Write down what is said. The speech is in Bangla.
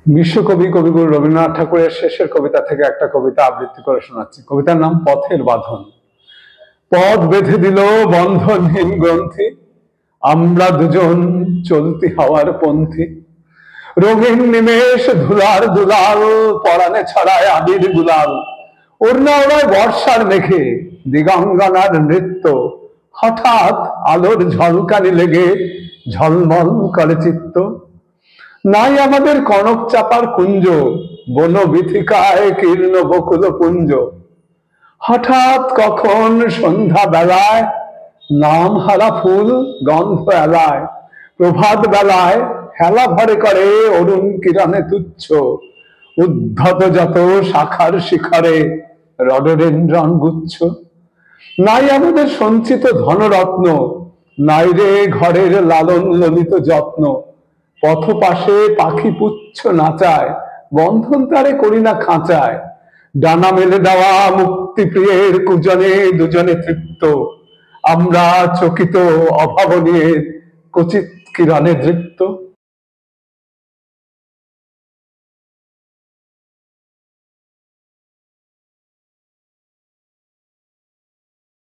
বিশ্বকবি কবিগুরু রবীন্দ্রনাথ ঠাকুরের শেষের কবিতা থেকে একটা কবিতা আবৃত্তি করে শোনাচ্ছি। কবিতার নাম পথের বাঁধন। পথ বেঁধে দিল বন্ধনহীন গ্রন্থি, আমরা দুজন চলতি হওয়ার পন্থী। রঙিন নিমেষ ধুলার দুলাল, পরাণে ছড়ায় আবির গুলাল। ওড়না ওড়ায় বর্ষার মেঘে দিগঙ্গনার নৃত্য। হঠাৎ আলোর ঝলকানি লেগে ঝলমল করে চিত্ত। নাই আমাদের কনক চাপার কুঞ্জ, বন বিথিকায় কীর্ণ বকুল পুঞ্জ। হঠাৎ কখন সন্ধ্যা বেলায় নাম হারা ফুল গন্ধ এলায়। প্রভাত বেলায় হেলা ভরে করে অরুণ কিরণে তুচ্ছ। উদ্ধত যত শাখার শিখরে রডোডেনড্রন গুচ্ছ। নাই আমাদের সঞ্চিত ধনরত্ন, নাই রে ঘরের লালন ললিত যত্ন। পথ পাশে পাখি পুচ্ছ নাচায়, বন্ধন তারে করি না খাঁচায়। ডানা মেলে দেওয়া মুক্তি প্রিয়ের কুজনে দুজনে তৃপ্ত। আমরা চকিত অভাবনীয় কচিত কিরণে দৃপ্ত।